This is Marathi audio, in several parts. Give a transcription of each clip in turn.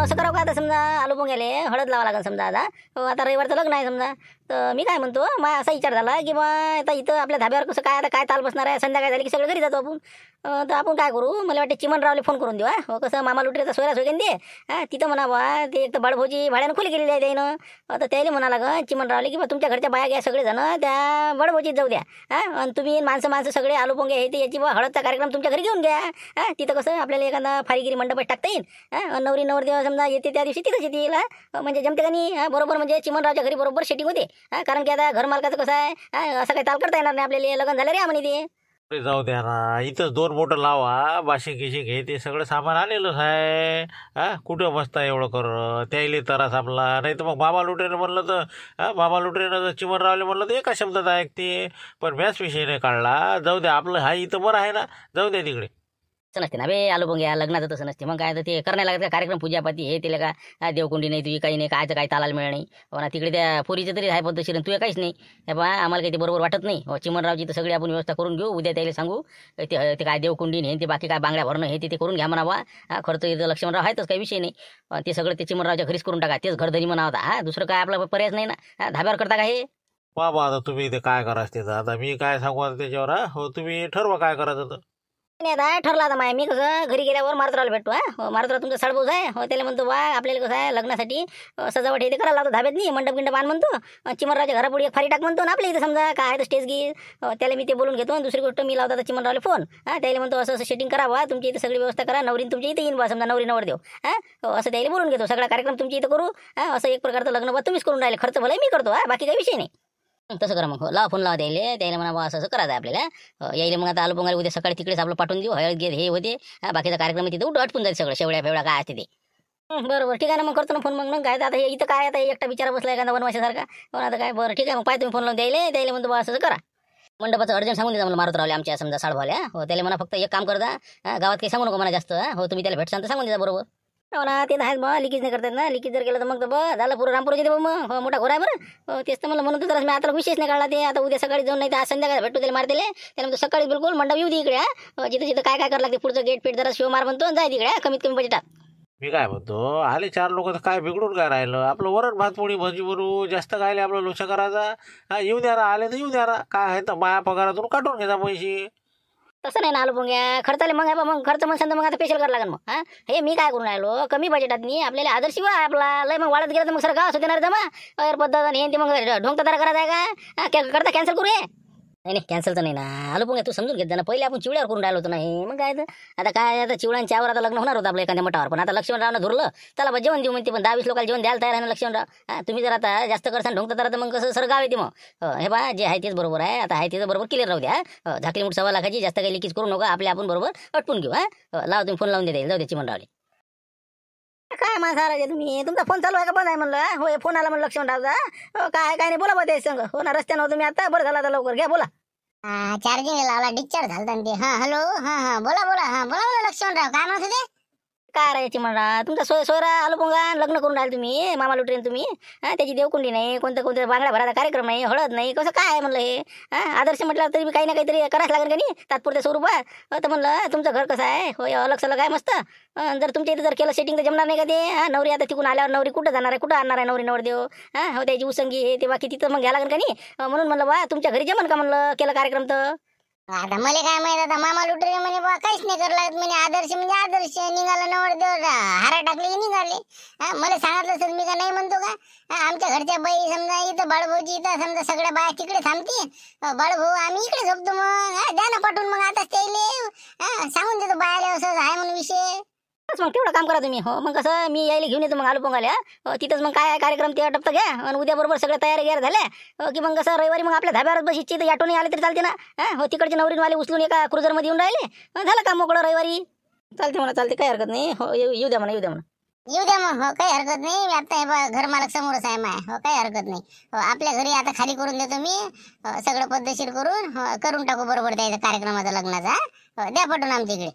असं करावं का आता समजा आलू पोंग्याले हळद लावा लागेल समजा आता आता रविवारचं लग्न आहे समजा. तर मी काय म्हणतो मला असा विचार झाला की बा आता इथं आपल्या धाब्यावर कसं काय आता काय ताल बसणार आहे संध्याकाळ झाली की सगळे घरी जातो आपण. तर आपण काय करू मला वाटते चिमनरावले फोन करून देऊ. हो कसं मामा लुटरेचा सोयराच होईल ते तिथं म्हणा बा ते एक तर बडभोजी भाड्यानं खुली गेलेली आहे त्यानं. तर त्याला म्हणा लागं चिमनरावले की बा तुमच्या घरच्या बाया घ्या सगळेजण त्या बडभोजीत जाऊ द्या. आणि तुम्ही माणसं सगळे आलू पोंगे हे ते याची बा हळदचा कार्यक्रम तुमच्या घरी घेऊन घ्या. तिथं कसं आपल्याला एखादा फारीगिरी मंडपात टाकता येईल. नवरी नवरदेव समजा येते त्या दिवशी तिथंच येतील. म्हणजे जमते का नाही बरोबर म्हणजे चिमनरावच्या घरी बरोबर सेटिंग होते. कारण की आता घर मालकाचं कसं आहे असं काही ताल करता येणार नाही आपल्याला लग्न झालं रे म्हणे ते. अरे जाऊ द्या ना इथंच 2 बोटं लावा बाशिंग गिशिंग हे ते सगळं सामान आलेलंच आहे. कुठं बसता एवढं कर त्याईले त्रास आपला नाही तर मग बाबा लुटेनं म्हणलं तर बाबा लुटेनं चिमनरावले म्हणलं तर एका शब्दात ऐकते. पण मॅच विषय नाही काढला. जाऊ द्या आपलं हा इथं बरं आहे ना जाऊ द्या तिकडे. तसं नसते ना बे आलू पोंग्या लग्नाचं तसं नसते. मग काय तर ते करण्याला लागतं कार्यक्रम पूजापाती हे तिला का देवकुंडी नाही तुझी काही नाही कायचं काही तालायला मिळणार नाही. हो ना तिकडे त्या पोरीचं तरी आहे पद्धतशीर तुझ्या काहीच नाही. हे बा आम्हाला काही ते बरोबर वाटत नाही. हो चिमनरावची तर सगळी आपण व्यवस्था करून घेऊ. उद्या त्याला सांगू ते काय देवकुंडी नाही ते बाकी काय बांगड्या भरणं हे ते करून घ्या म्हणावा. खर्च इथं लक्ष्मणराव आहेतच काही विषय नाही. ते सगळं ते चिमनरावच्या घरीच करून टाका तेच घरधरी म्हणा होता. दुसरं काय आपला पर्यायच नाही ना. धाब्यावर करता का हे बाबा आता तुम्ही इथे काय करायचं त्याचं आता मी काय सांगू आता त्याच्यावर. हो तुम्ही ठरवा काय करायचं तर. नाही आता ठरला आता माय मी कसं घरी गेल्यावर मारुतरावला भेटतो. हो मारुतराव तुमचा साडभाऊच आहे. हो त्याला म्हणतो बा आपल्याला कसं आहे लग्नासाठी सजावट हे ते करायला लागतो धाब्यात नाही मंडप गिंडप आण म्हणतो. चिमनरावच्या घरापुढे एक फारी टाक म्हणतो ना आपल्या इथं समजा काय आहे तर स्टेज गी त्याला मी ते बोलून घेतो. आणि दुसरी गोष्ट मी लावतो चिमनरावला फोन. त्याला म्हणतो असं सेटिंग करावा तुमची इथं सगळी व्यवस्था करा नवरीन तुमच्या इथे येईन बा समजा नवरी नवर देऊ. असं त्याला बोलून घेतो सगळा कार्यक्रम तुमच्या इथं करू. असं एक प्रकारचं लग्न बा तुम्हीच करून राहिले खर्च भले मी करतो. बाकी काही विषय नाही. तसं करा मग हो लावा फोन लावा त्याला म्हणा बा असं करायचं आपल्याला यायला. मग आता आलू पोंगाला उद्या सकाळी तिकडेच आपलं पाठवून देऊ. हळद घेत हे होते बाकीचा कार्यक्रम तिथं आटपून जाईल सगळं शेवड्या फेवड्या काय असते ते. बरोबर ठीक आहे ना मग करतो ना फोन. मग काय आता हे इथं काय आता एकटा विचार बसला एखादा वनवाशासारखा. हो आता काय बरं ठीक आहे मग पाय तुम्ही फोन लावून द्यायला म्हणतो बा असं करा. मंडपाचं अर्जंट सांगून द्या मला मारुत रावले आमच्या समजा साडभावल्या. हो त्याला म्हणा फक्त एक काम करता गावात काही सांगू नको म्हणा जास्त. हो तुम्ही त्याला भेटसान तर सांगून द्या बरोबर. हो ना ते आहेत मग लिकेज नाही करतात ना. लिकेज जर केलं तर मग झालं पुरं रामपूर येते मग मोठा घोर आहे बरं. तेच तर मला म्हणून तर मी आता विशेष नाही काढला ते. आता उद्या सकाळी जाऊन नाही तर आज संध्याकाळी भेटतो त्याला मारतेले त्याला म्हणतो सकाळी बिलकुल मंडप येऊ दे इकडे. जिथं जिथं काय करावं लागते पुढचं गेट पेट जरा शिव मार म्हणतो जाय तिकडे कमीत कमी बजेटात. मी काय म्हणतो आले 4 लोक तर काय बिघडून काय राहिलं आपलं वरण भात पोळी भाजी बनवू जास्त काय आपलं लोचा करायचा. येऊ द्या ना आले तर येऊ द्या ना काय आहे तर माया पगारातून काढून घ्यायचा पैसे. तसं नाही ना आलू पोंग्या खर्चाले मग आहे मग खर्च मग समजा मग आता स्पेशल करावं लागेल मग. हे मी काय करून राहिलो कमी बजेटात नाही आपल्याला आदर्श आहे आपला लय मग वाढत गेलं तर मग सर गाव देणार जमा पद्धत हे ते मग ढोंग तारा करायचा आहे का करता कॅन्सल करू. नाही कॅन्सलचं नाही ना आलू पोंग्या तू समजून घेत जा ना. पहिले आपण चिवड्यावर करून राहिलो होतो नाही मग काय आता काय आता चिवड्यांच्यावर आता लग्न होणार होतं आपलं एखाद्या मठावर. पण आता लक्ष्मणरावनं धरलं त्याला बा जेवण देऊ म्हणते. पण 20-20 लोकांना जेवण द्यायला तयार आहे ना लक्ष्मणराव. तुम्ही जर आता जास्त करसान ढोंग तारा तर मग कसं सर गाव येते मग. हे बा जे आहे तेच बरोबर आहे. आता आहे तेच बरोबर क्लिअर राहू द्या. झाकली मुठ 1.25 लाखाची जास्त काही लिकीज करू नका आपल्या आपण बरोबर अटपून घेऊ. लावा तुम्ही फोन लावून देता जाऊ दे चिमनरावले. काय माणसा तुम्ही तुमचा फोन चालू आहे का बंद आहे म्हणलं. हो फोन आला म्हणलं लक्ष्मणरावचा. काय नाही बोला बा ते संग. हो ना रस्त्यानं तुम्ही आता बरं झाला आता लवकर घ्या बोला. चार्जिंग लावला डिस्चार्ज झाला ते. हॅलो बोला बोला लक्ष्मणराव काय म्हणत होते. काय राहायची म्हणा तुमचा सोयरा आलू पोंगा लग्न करून राहिले तुम्ही मामा लुटरेन तुम्ही. त्याची देवकुंडी नाही कोणत्या बांगड्या भराचा कार्यक्रम नाही हळद नाही कसं काय आहे म्हणलं हे. आदर्श म्हटलं तरी काही ना काहीतरी करायच लागेल का नाही तात्पुरत्या स्वरूपात. तर म्हणलं तुमचं घर कसं आहे हो अलग सलग आहे मस्त. जर तुमच्या इथं जर केलं सेटिंग तर जमणार नाही का ते. नवरी आता तिकून आल्यावर नवरी कुठं जाणार आहे कुठं आणणार आहे नवरी नवर देव. हो त्याची उसंगी हे ते बाकी तिथं मग घ्या लागेल का नाही. म्हणून म्हणलं बा तुमच्या घरी जमन का म्हणलं केलं कार्यक्रम तर. आता मला काय माहित आता मामा लुटरे म्हणे बा काहीच नाही करू लागत म्हणे. आदर्श म्हणजे आदर्श निघाला नवरदेव हारा टाकले की निघाले. मला सांगितलं सर मी का नाही म्हणतो का. आमच्या घरच्या बाई समजा इथं बाळभाऊजी इथं समजा सगळ्या बाया तिकडे थांबते. बाळभाऊ आम्ही इकडे झोपतो मग द्या ना पाठवून मग आता त्याले सांगून देतो बायाला असं आहे म्हणून विषय. मग तेवढं काम करा तुम्ही. हो मग कसं मी यायला घेऊन येतो मग आलू पोंगाल्या. तिथंच मग काय कार्यक्रम ते अटपतं घ्या. आणि उद्या बरोबर सगळ्या तयारी झाल्या की मग कसं रविवारी मग आपल्या धाब्यावर बस इच्छित याटोने आले तरी चालते ना. हो तिकडचे नवरीनवाले उचलून एका क्रुझरमध्ये येऊन राहिले. झालं काम मोकळं रविवारी चालते म्हणा चालते काही हरकत नाही. हो येऊ द्या म्हणा येऊ द्या मग हो काही हरकत नाही. आता हे घर मालक समोरच आहे माय. हो काही हरकत नाही. हो आपल्या घरी आता खाली करून देतो मी सगळं पद्धतशीर करून टाकू बरोबर त्याचा कार्यक्रमाचा लग्नाचा. द्या पाठवून आमच्या इकडे.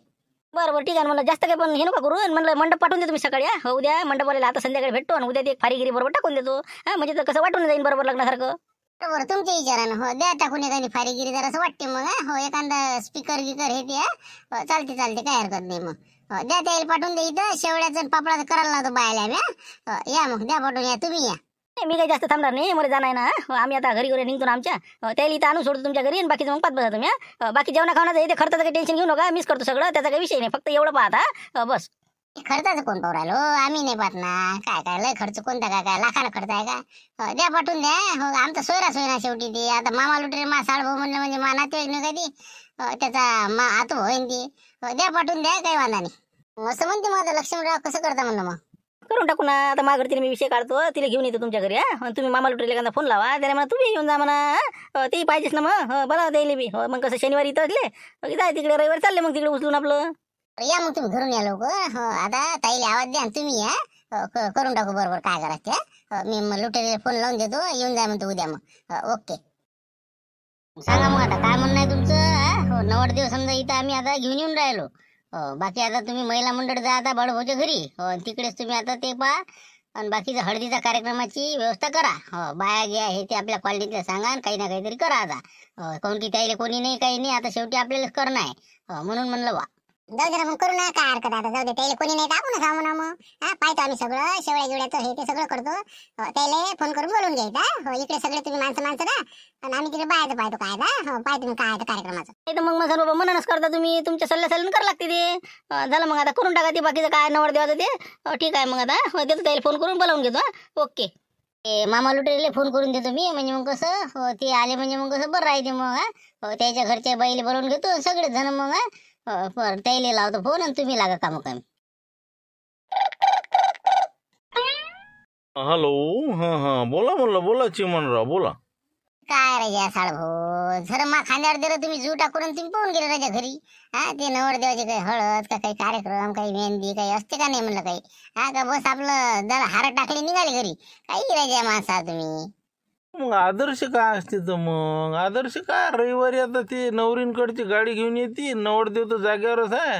बरोबर ठीक आहे म्हणलं जास्त काही पण हे नका करू. म्हणलं मंडप पाठवून देतो मी सकाळी. हो उद्या मंडपाला आता संध्याकाळी भेटतो आणि उद्या ते एक फारीगिरी बरोबर टाकून देतो. म्हणजे तर कसं वाटून जाईल बरोबर लग्नासारखं. बरोबर तुमच्या विचारानं. हो द्या टाकून एखादी फारीगिरी जरा असं वाटते मग. हो एखादा स्पीकर गिकर हे ते चालते काय हरकत नाही मग. द्या त्याला पाठवून द्या इथं शेवड्याचं आणि पापडाचं करायला लावतो बायला आम्ही या मग द्या पाठवून या तुम्ही या मी काही जास्त थांबणार नाही मला जाणार आहे ना आम्ही आता घरी घरी निघतो ना आमच्या त्याला इथं आणून सोडतो तुमच्या घरी आणि बाकीचं मग पाच बसा तुम्ही बाकी जेवणा खावण्याचं इथे खर्चाचं काही टेन्शन घेऊ नका मीच करतो सगळं त्याचा काही विषय नाही फक्त एवढं पाहता बस खर्चाचं कोण पाहू राहिलो आम्ही नाही पाहत ना काय काय लय खर्च कोणता काय काय लाखाला खर्च आहे का द्या पाठवून द्या हो आमचा सोयरा सोयरा शेवटी ती आता मामा लुटरे मा साळभाऊ म्हणलं म्हणजे मा नातेवाईक नाही कधी त्याचा मा आतो होईन ती द्या पाठवून द्या काही वांधा नाही असं म्हणते मग आता लक्ष्मणराव कसं करता म्हणलं मग करून टाकू ना आता माझ्या घरी मी विषय काढतो तिला घेऊन येतो तुमच्या घरी तुम्ही मामा लुटरीला एखादा फोन लावा त्याला म्हणा तुम्ही येऊन जा म्हणा तेही पाहिजेच ना मग बोला द्यायला बी मग कसं शनिवारी इथं असले जाय तिकडे रविवारी चालले मग तिकडे उचलून आपलं या मग तुम्ही घरून या लोक आता ताईला आवाज द्या तुम्ही या करून टाकू बरोबर काय करायचं ते मी मग लुटेरीला फोन लावून देतो येऊन जा म्हणतो उद्या मग ओके सांगा मग आता काय म्हणणं आहे तुमचं नवरदेव समजा इथं आम्ही आता घेऊन येऊन राहिलो बाकी आता तुम्ही महिला मंडळ जा आता बडभाऊच्या घरी तिकडेच तुम्ही आता ते पहा आणि बाकीचं हळदीचा कार्यक्रमाची व्यवस्था करा बाया घ्या हे ते आपल्या क्वालिटीतल्या सांगा आणि काही ना काहीतरी करा आता काऊन की त्याला कोणी नाही काही नाही आता शेवटी आपल्यालाच करणं आहे म्हणून म्हणलं बा जाऊ दे मग करू ना काय हरकत आता जाऊ दे त्याला कोणी नाही टाकू ना म्हणा मग पाहतो आम्ही सगळं शेवळ्या गिवड्याचं हे ते सगळं करतो त्याला फोन करून बोलून घ्यायचा इकडे सगळे तुम्ही माणसं ना आणि आम्ही तिकडे बायचं पाहतो काय पाहतो तुम्ही काय कार्यक्रमाचं नाही तर मग सर्व मनानच करता तुम्ही तुमच्या सल्ल्यासल्ल्यानं करावं लागते ते झालं मग आता करून टाका ते बाकीचं काय नवर देवाचं ते ठीक आहे मग आता देतो त्याला फोन करून बोलावून घेतो ओके मामा लुटेरीला फोन करून देतो मी म्हणजे मग कसं ते आले म्हणजे मग कसं बरं राहते मग त्याच्या घरच्या बाईला बोलावून घेतो सगळेच जण मग त्याला लावतो फोन आणि तुम्ही लागा कामोकामी हॅलो हां बोला म्हणलं बोला चिमणराव बोला काय राजा साळभाऊ जर मा खांद्यावर दिलं तुम्ही जीव टाकून आणि तुम्ही पाहून गेले राजा घरी ते नवरदेवाचे काही हळद का काही कार्यक्रम काही मेहंदी काही असते का नाही म्हणलं काही का बस आपलं जरा हार टाकले निघाले घरी काही राजा माणसा तुम्ही मग आदर्श काय असते तर मग आदर्श काय रविवारी आता ते नवरींकडची गाडी घेऊन येते नवरदेव तर जागेवरच आहे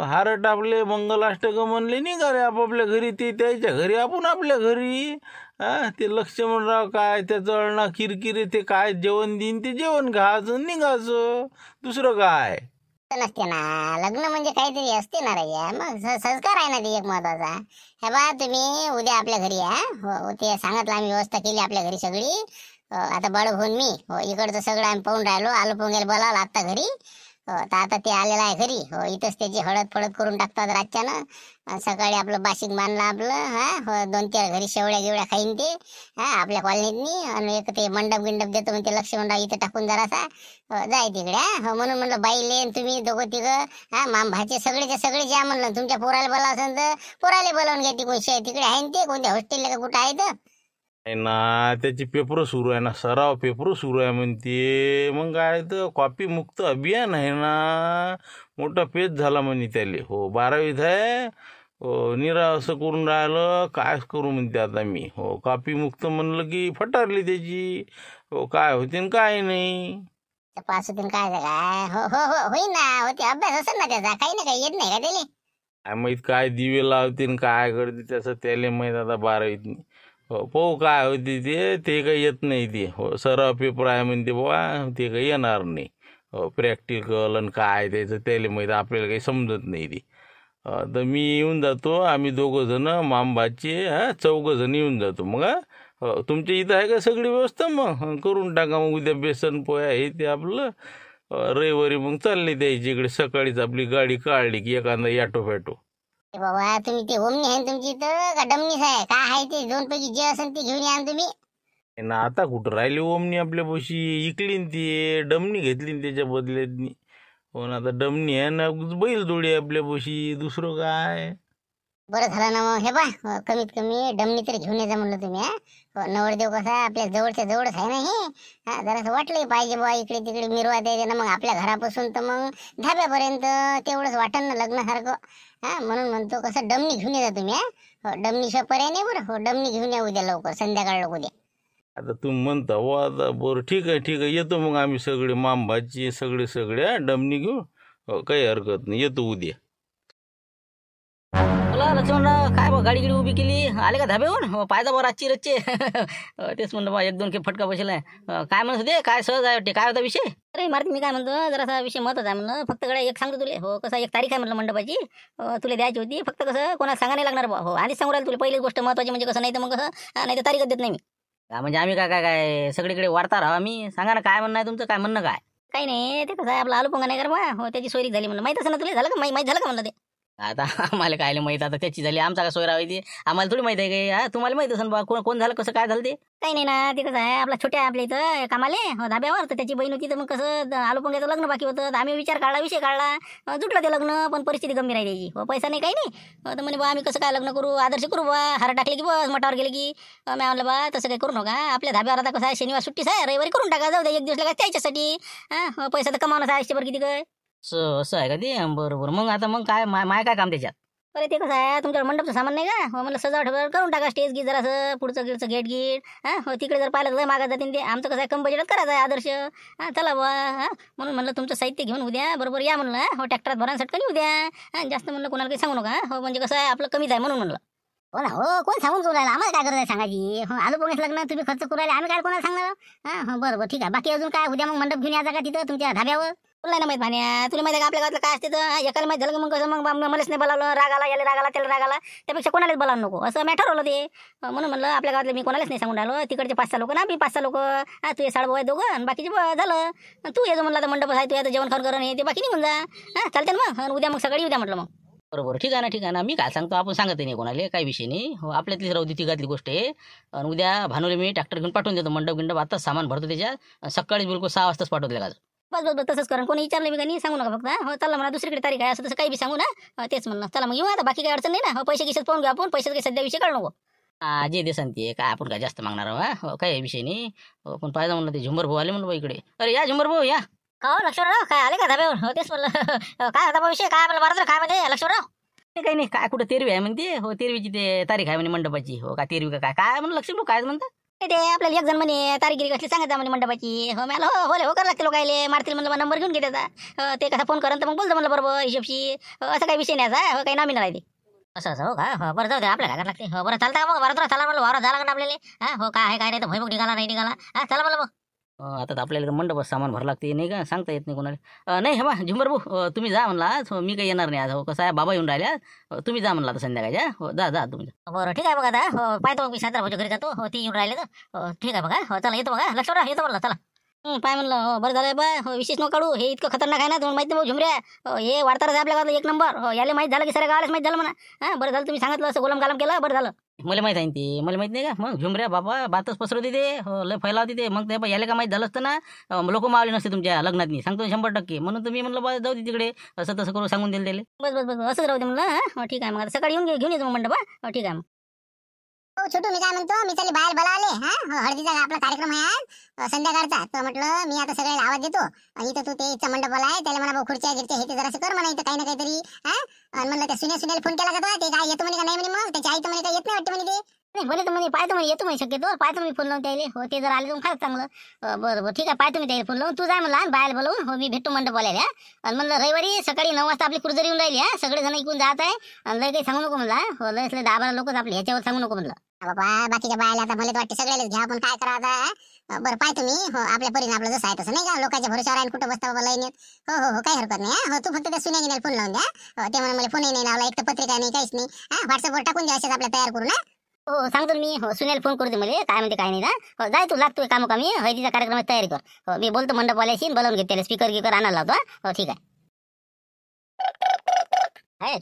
हार टाकले मंगलाष्टक म्हणले निघाले आपापल्या घरी ते त्याच्या घरी आपण आपल्या घरी ते लक्ष्मणराव काय त्याचं अळणा किरकिरे ते काय जेवण देईन ते जेवण घ्यायचं निघायचं दुसरं काय नसते ना लग्न म्हणजे काहीतरी असते ना राजा मग संस्कार आहे ना ते एक महत्वाचा हे बा तुम्ही उद्या आपल्या घरी या ते सांगितलं आम्ही व्यवस्था केली आपल्या घरी सगळी आता बड होऊन मी इकडचं सगळं आम्ही पाहून राहिलो आलो पोंगेला बोलावलं आता घरी तर आता ते आलेलं आहे घरी इथंच त्याची हळद फळद करून टाकतात रातच्यानं सकाळी आपलं बाशिक बांधलं आपलं 2-4 घरी शेवड्या गिवड्या खाईन ते आपल्या कॉलनीतनी आणि एक ते मंडप गिंडप देतो म्हणते लक्ष्मणराव इथं टाकून जरासा जाय तिकडे म्हणून म्हणलं बाईले तुम्ही दोघं तिघं माम भाचे सगळेच्या सगळे ज्या म्हणलं तुमच्या पोराला बोलावं असेल तर पोराला बोलावून घ्या तिकडे आहे ते कोणत्या हॉस्टेलला का कुठं आहे तर ना त्याची पेपर सुरू आहे ना सराव पेपर सुरू आहे म्हणते मग काय तर कॉपी मुक्त अभियान आहे ना मोठा पेज झाला म्हणे त्याले 12वीत आहे निरा असं करून राहिलं काय करू म्हणते आता मी कॉपी मुक्त म्हणलं की फटारली त्याची काय होते काय नाही पास होतील काय होईन ना होते अभ्यास असेल ना त्याचा काही ना काही येत नाही का त्याले काय माहित काय दिवे लावते काय करते त्याचं त्याले माहीत आता 12वीत पाहू काय होते ते काही येत नाही ते सराव पेपर आहे म्हणते बाबा ते काही येणार नाही प्रॅक्टिकल आणि काय त्याचं त्याला माहीत आपल्याला काही समजत नाही ते तर मी येऊन जातो आम्ही 2 जण मामबाचे 4 जण येऊन जातो मग तुमच्या इथं आहे का सगळी व्यवस्था मग करून टाका मग उद्या बेसन पोया हे ते आपलं रविवारी मग चालले द्यायची इकडे सकाळीच आपली गाडी काढली की एखादा ॲटो फॅटो बाबा तुम्ही ते ओमनी आहे तुमची इथं का डमनीस आहे काय आहे ते 2 पैकी जे असेल ते घेऊन या तुम्ही ना आता कुठं राहिली ओमनी आपल्यापाशी इकली ते डमनी घेतली त्याच्या बदल्यात हो ना आता डमनी आहे ना बैल जोडी आपल्यापाशी दुसरं काय बरं झालं ना मग हे बा कमीत कमी डमनी तरी घेऊन यायचं म्हणलं तुम्ही नवरदेव कसा आपल्या जवळच्या जवळच आहे ना हे जरासं वाटलंही पाहिजे बा इकडे तिकडे मिरवा द्यायचे ना मग आपल्या घरापासून तर मग धाब्यापर्यंत तेवढंच वाटन ना लग्नासारखं म्हणून म्हणतो कसं डमनी घेऊन येता तुम्ही डमनीशिवाय पर्याय नाही बरं डमनी घेऊन या उद्या लवकर संध्याकाळ उद्या आता तुम्ही म्हणता आता बरं ठीक आहे येतो मग आम्ही सगळे मामभाची सगळे डमनी घेऊ काही हरकत नाही येतो उद्या बोला लक्ष्मणराव काय बा गाडी गिडी उभी केली आले का धाब्यावर हो पायदा बा रातची रच्चे तेच म्हणलं बा एक दोन खेप फटका बसलाय काय म्हणत होते काय सहज आहे वाटते काय होता विषय अरे मारुती मी काय म्हणतो जरासा विषय महत्वाचा आहे म्हणलं फक्त कडे एक सांगतो तुले हो कसं एक तारीख आहे म्हटलं मंडपाची तुला द्यायची होती फक्त कसं कोणाला सांगा नाही लागणार बा हो आधीच सांगू राहिलं तुला पहिलीच गोष्ट महत्वाची म्हणजे कसं नाही तर मग कसं नाही तर तारीखच देत नाही मी म्हणजे आम्ही काय काय काय सगळीकडे वार्ता राहा आम्ही सांगा ना काय म्हणणं आहे तुमचं काय म्हणणं काय काही नाही ते कसं आहे आपला आलू पंगा नाही कर बा हो त्याची सोयरीक झाली म्हणलं माहित असं ना तुला झालं का माहित झालं का म्हणलं ते आता आम्हाला काय माहित आता त्याची झाली आमचा काय सोयरा होती आम्हाला थोडी माहित आहे काय तुम्हाला माहित असेल बा कोण झालं कसं काय झालं ते काही नाही ना ते कसं आहे आपला छोट्या आपल्या इथं कामाले धाब्यावर तर त्याची बहीण होती तर मग कसं आलू पंग्याचं लग्न बाकी होतं तर आम्ही विचार काढला विषय काढला जुटलं ते लग्न पण परिस्थिती गंभीर आहे त्याची हो पैसा नाही काही नाही तर म्हणे बा आम्ही कसं काय लग्न करू आदर्श करू बा हार टाकले की बस मठावर गेले की मी म्हणलं बा तसं काही करू नका आपल्या धाब्यावर आता कसं आहे शनिवार सुट्टीच आहे रविवारी करून टाका जाऊ द्या एक दिवस लागा त्याच्यासाठी पैसा तर कमावण्याचा आयुष्यभर किती काय असं आहे का ते बरोबर मग आता मग काय माय काय काम त्याच्यात अरे ते कसं आहे तुमच्याकडे मंडपचं सामान नाही का हो मला सजावट करून टाका स्टेज गी जरासं पुढचं गिडचं गेट हो तिकडे जर पाहिलं तर मागा जातील ते आमचं कसं आहे कम बजेटात करायचं आहे आदर्श चला बा म्हणून म्हणलं तुमचं साहित्य घेऊन उद्या बरोबर या म्हणलं हो ट्रॅक्टरात भरान सटकन उद्या जास्त म्हणलं कोणाला काही सांगू नका हो म्हणजे कसं आहे आपलं कमीच आहे म्हणून म्हणलं हो ना हो कोण सांगून करू राहिला आम्हाला काय करायचं सांगायची हो आलू पोंगेच लग्न तुम्ही खर्च करू राहिले आम्ही काय कोणाला सांगणार हो बरोबर ठीक आहे बाकी अजून काय उद्या मग मंडप घेऊन यायचा का तिथं तुमच्या धाब्यावर तुला नाही माहित भाण्या तुला माहिती आहे का आपल्या गावातलं काय असते तर एकाला माहित झालं की मग कसं मग मलाच नाही बोलावलं रागाला याला रागाला त्याला रागाला त्यापेक्षा कोणालाच बोलावं नको असं मी ठरवलं ते म्हणून म्हणलं आपल्या गावातले मी कोणालाच नाही सांगून राहिलो तिकडचे 5-6 लोक ना मी 5-6 लोक तू हे साडभाऊ आहे दोघं आणि बाकीचे झालं तू येतो म्हणलं आता मंडप आहे तू आता जेवण खाऊन करून हे ते बाकी निघून जा चालते ना मग उद्या मग सकाळी उद्या म्हटलं मग बरोबर ठीक आहे ना मी काय सांगतो आपण सांगत नाही कोणाला काही विषय नाही हो आपल्यातलीच राहू दे तिघातली गोष्ट आहे आणि उद्या भानुले मी ट्रॅक्टर घेऊन पाठवून देतो मंडप आताच सामान भरतो त्याच्यात सकाळीच बिलकुल 6 वाजताच पाठवतो का बस तसंच करा कोणी विचारलं मी का नाही सांगू नका फक्त हो चला मला दुसरीकडे तारीख आहे असं तसं काही बी सांगू ना तेच म्हणलं चला मग येऊ आता बाकी काही अडचण नाही ना हो पैसे गिशात पाहून घेऊ आपण पैसे काही सध्या विषय काढू नको जे दे सांगते काय आपण काय जास्त मागणार हो काही विषय नाही पण पाहिजे म्हणलं ते झुंबर भाऊ आले म्हणलं इकडे अरे या झुंबर भाऊ या का लक्ष्मणराव काय आले का धाब्यावर हो तेच म्हणलं काय होता विषय काय आपल्याला बरं काय म्हणजे लक्ष्मणराव काही नाही काय कुठं तेरवी आहे म्हणते हो तेरवीची ते तारीख आहे म्हणे मंडपाची हो का तेरवी का काय म्हणलं लक्ष्मण काय म्हणतात ते आपल्याला एक जण म्हणे तारीख कसली सांगायचं म्हणे मंडपाची हो मला हो कर लागते लोकायले मारतील म्हणलं नंबर घेऊन घे त्याचा ते कसा फोन करा तर मग बोलतो म्हणलं बरोबर हिशोबशी असं काही विषय नाही हो काही नॉमिनल आहे ते असं हो का बरं जाऊ दे आपल्याला काय लागते हो बरं चालतं का मग बरं चला म्हणलं वारा झाला का आपल्याला हो काय काय नाही तर भयमुख निघाला नाही निघाला चला मला मग आता तर आपल्याला मंडपात सामान भर लागते नाही का सांगता येत नाही कोणाला नाही हे बा झुंबर भाऊ तुम्ही जा म्हणला मी काही येणार नाही आज हो कसं आहे बाबा येऊन राहिल्या तुम्ही जा म्हणला आता संध्याकाळच्या हो जा तुम्ही बरं ठीक आहे बघा आता हो पाहतो मग मी सातारा भाऊच्या घरी जातो हो ती येऊन राहिले तर ठीक आहे बघा हो चला येतो बघा लक्ष्मणराव येतो म्हणलं चला पाय म्हणलं हो बरं झालं बा हो विशेष नको काढू हे इतकं खतरनाक आहे ना तुम्हाला माहिती भाऊ झुमऱ्या हे वार्ताहर आहे आपल्या गावाला 1 नंबर हो याला माहित झालं की सगळ्या गावालाच माहित झालं म्हणा बरं झालं तुम्ही सांगितलं असं गोलम कालम केलं बरं झालं मला माहित आहे ते मला माहित नाही का मग झुमऱ्या बाबा बातच पसरवते ते हो लय फैलावते ते मग ते याला का माहित झालं असतं ना लोक मावले नसते तुमच्या लग्नात सांगतो 100% म्हणून तुम्ही म्हणलं बा जाऊ दे तिकडे असं तसं करू सांगून दिलं त्याला बस असंच राहू दे म्हणलं हो ठीक आहे मग आता सकाळी घेऊन येतो मग मंडप हो ठीक आहे मग हो छोटू मी काय म्हणतो मी चालली बाहेर बोला आले हळदीचा आपला कार्यक्रम आहे आज संध्याकाळचा तर म्हटलं मी आता सगळ्याला आवाज देतो आणि इथं तू ते मंडपाला आहे त्याला म्हणा खुर्च्या गिरच्या हे ते जरासं कर म्हणा इथं काही ना काहीतरी आणि म्हणलं त्या सुनेला फोन केला का ते काय येतो म्हणे का नाही म्हणे मग त्याची आई तर म्हणे काय येत नाही वाटतं म्हणे ते नाही बोले तर म्हणे पाहतो म्हणे येतो म्हणे शक्यतो पाहतो मी फोन लावून त्याला हो ते जर आले तर फारच चांगलं बरं ठीक आहे पाहतो मी त्याला फोन लावून तू जाय म्हणला बाहेर बोलवून हो मी भेटतो मंडपाला आणि म्हणलं रविवारी सकाळी 9 वाजता आपली क्रुझर येऊन राहिली सगळेजण इकडून जात आहे आणि लय काही सांगू नको म्हणला हो लय 10-12 लोकच आपले ह्याच्यावर सांगू नको म्हणलं बाबा बाकीच्या बायला आता मला वाटते सगळ्याला घ्या पण काय करा आता बरं पाय तुम्ही हो आपल्या परीने आपलं जसं आहे तसं नाही का लोकांच्या भरोशावर आहे कुठं बसता बाबा लाईनीत हो काही हरकत नाही हो तू फक्त त्या सुन्या फोन लावून द्या हो ते म्हणून मला फोनही नाही लावला एक तर पत्रिका नाही काहीच नाही व्हॉट्सअपवर टाकून द्या असेच आपल्या तयार करू ना हो सांगतो मी हो सुनेल फोन करू दे मला काय म्हणते काय नाही ना हो जाय तू लागतोय कामी हळदीच्या कार्यक्रमाची तयारी कर हो मी बोलतो मंडपवाल्याशी बोलावून घेते त्याला स्पीकर गिकर आणायला लावतो हो ठीक आहे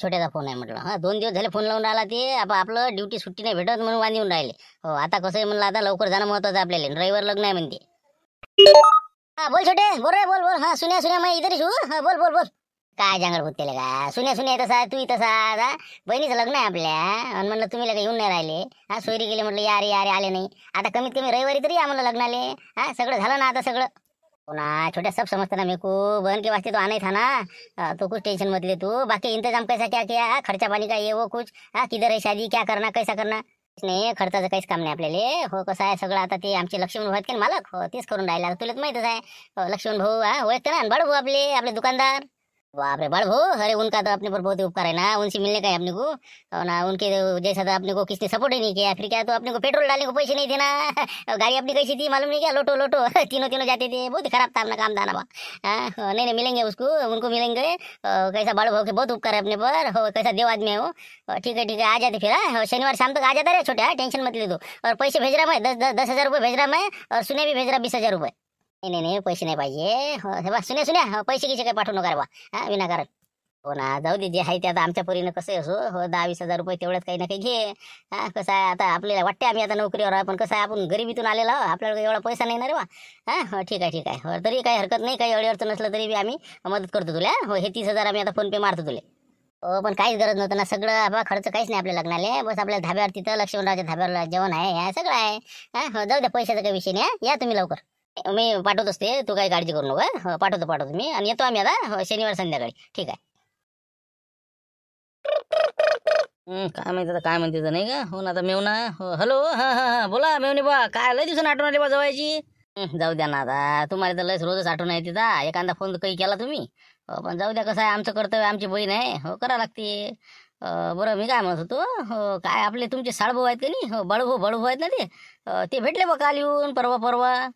छोट्याचा फोन आहे म्हटलं 2 दिवस झाले फोन लावून राहिला ते आपलं ड्युटी सुट्टी नाही भेटत म्हणून वांदी येऊन राहिले हो आता कसं आहे म्हणलं आता लवकर जाणं महत्वाचं आपल्याला रविवार लग्न आहे म्हणते बोल छोटे बोल रे बोल सुन्या मग इधर बोल काय जांगड होत त्याला का सुन्या तसा तू तसा बहिणीचं लग्न आहे आपल्या आणि म्हणलं तुम्ही येऊन नाही राहिले सोयरी गेले म्हटलं यार आले नाही आता कमीत कमी रविवारी तरी या म्हणलं लग्नाले सगळं झालं ना आता सगळं ना छोट्या सब समझता ना मेरे को बहन के वास्ते तो आना ही था ना तो कुछ टेंशन मत ले तू बाकी इंतजाम कैसा क्या किया खर्चा पानी का ये वो कुछ किधर है शादी क्या करना कैसा करना नाही खर्चाचं काहीच काम नाही आपल्याला हो कसं आहे सगळं आता ते आमचे लक्ष्मण भाऊ आहेत की मालक हो तेच करून राहिला तुला माहितच आहे लक्ष्मण भाऊ ओळखते ना बड भाऊ आपले दुकानदार बाप रे बड़ भो, अरे उनका तो अपने पर बहुत ही उपकार है ना, उनसे मिलने का है अपने को। और ना उनके जैसा तो अपने को किसने सपोर्ट ही नहीं किया, फिर क्या तो अपने को पेट्रोल डालने को पैसे नहीं थे ना। गाड़ी अपनी कैसी थी मालूम नहीं क्या, लोटो लोटो तीनों तीनों जाते थे, बहुत ही खराब था अपना काम दाना बा। हाँ, नहीं नहीं मिलेंगे उसको, उनको मिलेंगे। कैसा बड़ भो के बहुत उपकार है अपने पर, हो कैसा देव आदमी है वो। ठीक है आ जाते फिर। हाँ, शनिवार शाम तक आ जाता रे छोटे, टेंशन मत ले दो। और पैसे भेज रहा मैं, 10,000 रुपये भेज रहा मैं, और सुने भी भेज रहा 20,000 रुपये। नाही पैसे नाही पाहिजे। हे बा सुन्या पैसे किसे काय पाठवू नका रे बा, हा विनाकारण। हो ना, जाऊ दे जे आहे ते आता आमच्या परीनं कसं असो, हो 10-20,000 रुपये तेवढ्यात काही ना काही घे। हा कसं आहे आता आपल्याला वाटते आम्ही आता नोकरीवर आहे, पण कसं आहे आपण गरिबीतून आलेलो आहो, आपल्याला एवढा पैसा नाही ना रे बा। हा हो ठीक आहे हो, तरी काही हरकत नाही, काही अडचण नसलं तरी बी आम्ही मदत करतो तुला। हो हे 30,000 आम्ही आता फोन पे मारतो तुला। हो पण काहीच गरज नव्हतं ना, सगळं बा खर्च काहीच नाही आपल्या लग्नाले, बस आपल्या धाब्यावर तिथं लक्ष्मणरावच्या धाब्यावर जेवण आहे, हे सगळं आहे। हा हो जाऊ द्या, पैशाचा काही विषय नाही, या तुम्ही लवकर। मी पाठवत असते, तू काही काळजी करू नका। हो, पाठवतो मी, आणि येतो आम्ही आता। हो शनिवार संध्याकाळी, ठीक आहे। काय माहिती आता काय म्हणते तर नाही का। हो ना आता मेवना, हो हॅलो, हां हां हां बोला मेवणी बा, काय लय दिवसानं आठवण आली बा जवायची। जाऊ द्या ना आता, तुम्हाला तर लयच रोजच आठवण आहे तिथं, एखादा फोन काही केला तुम्ही। हो पण जाऊ द्या, कसं आहे आमचं कर्तव्य, आमची बहीण आहे, हो करा लागते। बरं मी काय म्हणत होतो, हो काय आपले तुमचे साळभाऊ आहेत का नाही, हो बडभाऊ आहेत ना ते, ते भेटले बा काल येऊन, परवा।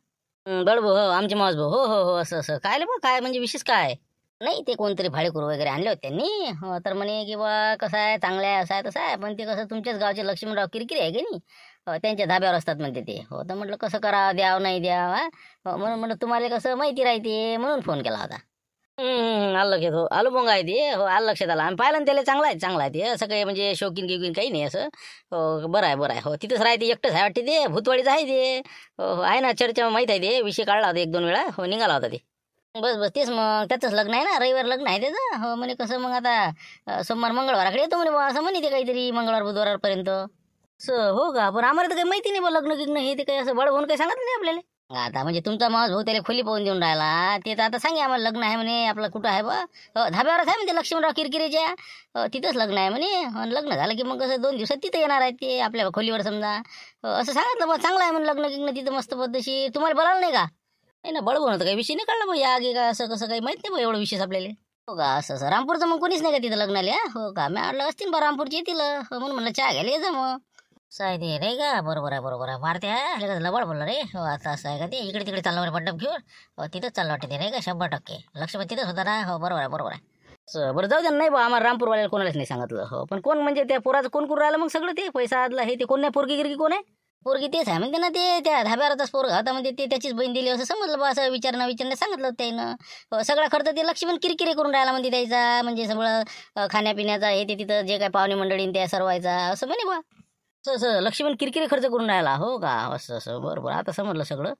बडभाऊ हो आमचे मावस भाऊ, हो असं असं काय बा, काय म्हणजे विशेष काय नाही, ते कोणतरी भाडेकरू वगैरे आणले होते त्यांनी। हो तर म्हणे की बा कसं आहे, चांगलं आहे, असं आहे तसं आहे, पण ते कसं तुमच्याच गावचे लक्ष्मणराव किरकिरे आहे की नाही, त्यांच्या धाब्यावर असतात म्हणते ते। हो तर म्हटलं कसं करावं, द्यावं नाही द्यावं, हो म्हणून म्हटलं तुम्हाला कसं माहिती राहते म्हणून फोन केला होता। आलं लक्षात, हो आलू पोंगा आहे ते, हो आलं लक्षात आलं, आम्ही पाहिलं ना त्याला, चांगला आहे ते, असं काही म्हणजे शौकीन गिवकीन काही नाही असं। हो बरं आहे हो, तिथंच राहते, एकटंच आहे वाटते ते, भूतवाडीचं आहे ते। हो आहे ना, चर्चा माहीत आहे ते, विषय काढला होता 1-2 वेळा, हो निघाला होता ते। बस तेच मग, त्याचंच लग्न आहे ना, रविवार लग्न आहे त्याचं। हो म्हणे कसं मग आता सोमवार मंगळवाराकडे येतो म्हणे बा, असं म्हणे ते काहीतरी, मंगळवार बुधवारपर्यंत असं। हो का, पण आम्हाला तर काही माहिती नाही बा, लग्न गिग्न हे ते काही असं बड होऊन काही सांगितलं नाही आपल्याला। आता म्हणजे तुमचा मावस भाऊ त्याला खोली पाहून देऊन राहिला, ते तर आता सांगे आम्हाला लग्न आहे म्हणे आपलं, कुठं आहे बा, धाब्यावरच आहे म्हणजे लक्ष्मणराव किरकिरेच्या, तिथंच लग्न आहे म्हणे। आणि लग्न झालं की मग कसं 2 दिवसात तिथं येणार आहे ते आपल्या खोलीवर समजा। असं सांगितलं बा, चांगलं आहे म्हणे लग्न गिग्न तिथं मस्त पद्धतशीर, तुम्हाला बोलावलं नाही का। नाही ना, बळबळ होतं काही विषय नाही काढला बा, या आगे का असं कसं काही माहित नाही बा एवढं विशेष आपल्याला। हो का, असं रामपूरचं मग कोणीच नाही का तिथं लग्नाला। हो का, मी म्हटलं असतील बा रामपूरची येतील, हो म्हणून म्हणलं चहा घ्यायला ये जा मग। असं आहे ते नाही का, बरोबर आहे मारते आहे लबाड बोलला रे। हो आता असं आहे का, ते इकडे तिकडे चाललं बरं मंडप घेऊन, हो तिथंच चाललं वाटते ते नाही का, 100% लक्ष्मण तिथंच होता ना। हो बरोबर आहे असं। बरं जाऊ द्या, नाही बा आम्हाला रामपूरवाल्याला कोणालाच नाही सांगितलं। हो पण कोण म्हणजे त्या पोराचं कोण करून राहिलं मग सगळं ते, पैसा आदला हे ते कोण नाही, पोरगी गिरगी कोण आहे, पोरगी तेच आहे म्हणते ना, ते त्या धाब्यावरच पोरगा होता म्हणजे ते त्याचीच बहीण दिली असं समजलं बा, असं विचारणं सांगितलं होतं त्यानं। हो सगळा खर्च ते लक्ष्मण किरकिरे करून राहिला म्हणते द्यायचा, म्हणजे सगळं खाण्यापिण्याचा हे ते तिथं जे काय पाहुणे मंडळीन त्या सर्वायचा असं म्हणे बा। असं लक्ष्मण किरकिरे खर्च करून राहिला। हो का, असं बरोबर आता समजलं सगळं।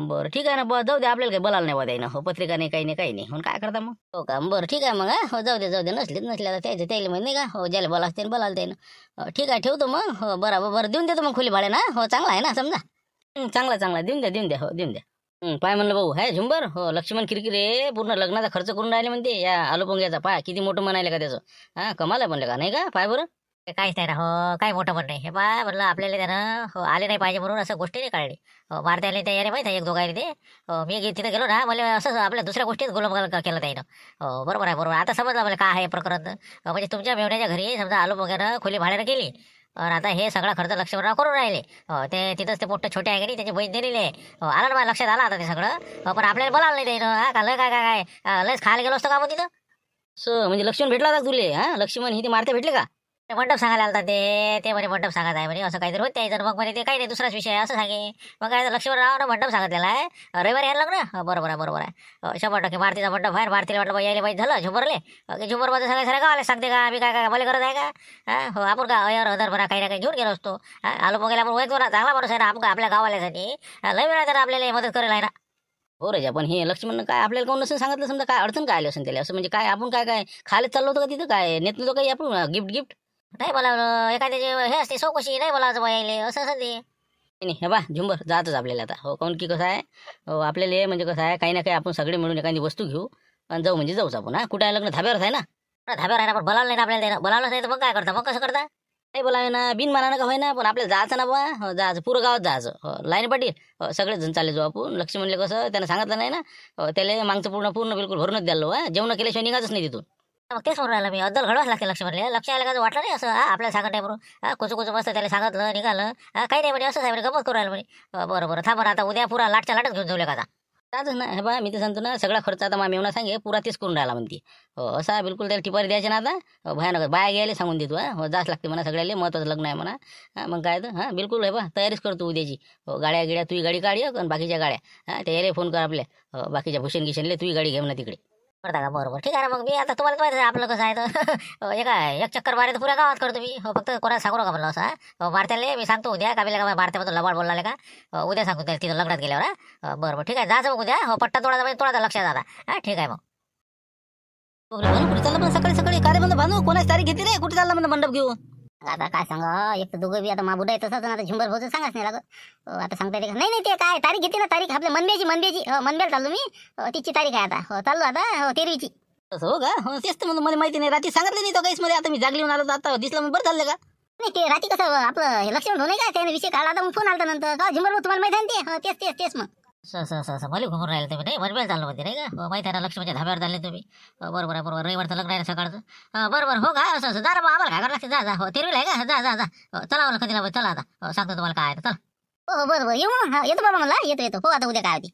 बरं ठीक आहे ना बा, जाऊ दे, आपल्याला काही बोलायला नाही बा द्यायनं, हो पत्रिका नाही काही नाही म्हणून काय करता मग। हो का, बरं ठीक आहे मग, हो जाऊ दे नसल्या तर त्याला माहिती नाही का, हो ज्याला बोला असते बोलायला त्यानं। ठीक आहे ठेवतो मग, हो बरं देऊन देतो मग खोली भाडे ना। हो चांगला आहे ना समजा, चांगला देऊन द्या हो देऊन द्या। पाय म्हणलं भाऊ आहे झुंबर, हो लक्ष्मण किरकिरे पूर्ण लग्नाचा खर्च करून राहिले म्हणते, या आलू पोंग्याचा पाय किती मोठं म्हणायला का त्याचं, हा कमाल आहे म्हणलं का नाही का, पाय बरं काहीच नाही ना, हो काही मोठं पण नाही, हे बा म्हटलं आपल्याला त्यानं हो आले नाही पाहिजे म्हणून असं गोष्टी नाही काढली। हो मारता ते याने माहिती आहे 1-2 ते, हो मी तिथे गेलो ना, मला असं आपल्या दुसऱ्या गोष्टीत गुलाम केलं त्यानं। हो बरोबर आहे आता समजलं मला काय आहे प्रकरण। म्हणजे तुमच्या मेवण्याच्या घरी समजा आलू वगैरे खोली भाड्यानं केली, आणि आता हे सगळा खर्च लक्ष्मणराव करून राहिले। हो ते तिथंच ते मोठं छोटे आहे की नाही, त्याची बहीण दिलेली आहे। हो आलं ना मला लक्षात आलं आता ते सगळं। हो पण आपल्याला बोलावलं नाही त्यानं, हा का लय काय लयच खायला गेलो असतो का आपण तिथं। असं म्हणजे लक्ष्मण भेटला होता तुले, हा लक्ष्मण ही ते मारते भेटले का। ते मंडप सांगायला आलता ते म्हणे मंडप सांगत आहे म्हणे, असं काहीतरी होते तर मग म्हणे ते काही नाही दुसराच विषय आहे असं सांगे। मग काय लक्ष्मणराव मंडप सांगितलेला आहे, रविवारी यायला लग्न। बरोबर आहे 100% भारतीचा मंडप आहे। भारतीला म्हटलं यायला पाहिजे झालं झुंबरले, झुंबरमध्ये सगळ्या गावाला सांगते का आम्ही काय मला गरज आहे का। हो आपण का अयर हदरपणा काही ना काही घेऊन गेलो असतो। आलो मग आपण वैद्य चांगला माणूस आहे ना, आपण आपल्या गावाल्यासाठी लय वेळा तर आपल्याला मदत करेल आहे ना। हो रे, पण हे लक्ष्मण काय आपल्याला कोण नसेल सांगितलं, समजा काय अडचण काय आली असेल त्याला, असं म्हणजे काय आपण काय खायला चाललो होतं का तिथं, काय नेत नव्हतं काही आपण गिफ्ट नाही बोलावलं, एखाद्याचे हे असते चौकशी नाही बोलावचं यायले असं ते नाही हे बा झुंबर जातच आपल्याला आता। हो काऊन की कसं आहे, हो आपल्याला म्हणजे कसं आहे, काही ना काही आपण सगळे मिळून एखादी वस्तू घेऊ आणि जाऊ म्हणजे जाऊच आपण। हा कुठं आहे लग्न, धाब्यावरच आहे ना। धाब्यावर आहे ना, पण बोलावलं नाही आपल्याला, बोलावलं नाही तर मग काय करता, मग कसं करता। नाही बोलावे ना बिनमानानं का होईना पण आपल्याला जायचं ना बा जायचं पुरं गावात जायचं लाईन पाटील सगळेच जण चालले जाऊ आपण. लक्ष्मी म्हणले कसं त्यानं सांगितलं नाही ना त्याला मागचं पूर्ण बिलकुल भरूनच द्यालो जेवण केल्याशिवाय निघायचंच नाही तिथून. मग तेच म्हणून राहिलं मी अद्दल घडवाच लागते लक्ष म्हणले लक्ष आलं का वाटलं नाही असं आपल्याला सांगत नाही बरोबर कुचू मस्त त्याला सांगितलं निघालं काही नाही म्हणे असं आहे गमत करू राहिलं म्हणे बरं थांबा आता उद्या पुरा लाटच्या लाटच घेऊन जाऊ का आता जातच ना हे बा मी तर सांगतो ना सगळा खर्च आता मा मेवना सांगे पुरा तेच करून राहिला म्हणते असा बिलकुल त्याला टिपारी द्यायचे ना आता भयानक बाया घ्यायला सांगून देतो जास्त लागते म्हणा सगळ्याला महत्त्वाचं लग्न आहे म्हणा मग काय तर बिलकुल आहे बा तयारीच करतो उद्याची गाड्या गिड्या तुही गाडी काढ आणि बाकीच्या गाड्या त्याला फोन कर आपल्या बाकीच्या भूषण गिशनले तुही गाडी घे म्हणा तिकडे करता का बरोबर ठीक आहे ना मग मी आता तुम्हाला माहिती आहे आपलं कसं आहे तर एक चक्कर मारे तर पुऱ्या गावात करतो मी फक्त कोणाला सांगू नका म्हणलं असं मारत्याला मी सांगतो उद्या काबीला का मारत्याबद्दल लबाड बोलला का उद्या सांगतो त्याला तिथं लग्नात गेल्यावर बरोबर ठीक आहे जायचं मग उद्या पट्टा तोडाचा लक्षात आता ठीक आहे मग कुठे चाललं पण सकाळी काय म्हणतो भानू कोणाची तारीख घेतली रे कुठे चालला म्हणतो मंडप घेऊन आता काय सांगा एक तर दोघं बी आता माबुडा आहे तसंच आता झुंबर भाऊचं सांगाच नाही लागत आता सांगता येते का नाही ते काय तारीख घेते ना तारीख आपल्या मनब्याची मनब्याला चाललो मी तिची तारीख आहे आता चाललो आता 13वीची तसं हो का तेच तर मला माहिती नाही रात्री सांगितलं नाही तो काहीच मध्ये आता मी जागली होऊन आलो आता दिसलं मग बरं चाललं का नाही ते रात्री कसं आपलं लक्षण होऊ नाही का त्याने विषय काढला मग फोन आला नंतर का झुंबर भाऊ तुम्हाला माहिती आहे ना तेच मग मला घुमून राहिले तुम्ही नाही मनब्याला चाललो मध्ये नाही का माहिती आहे ना लक्ष्मीच्या धाब्यावर चालले तुम्ही बरोबर रविवारचं लग्न आहे सकाळचं बरोबर हो का असं जा रे आम्हाला काय करायला लागते जा 13वीला आहे का जा चला मला कधी चला आता सांगतो तुम्हाला काय आहे चला हो बरोबर येऊ मग येतो बाबा मला येतो हो आता उद्या काय होती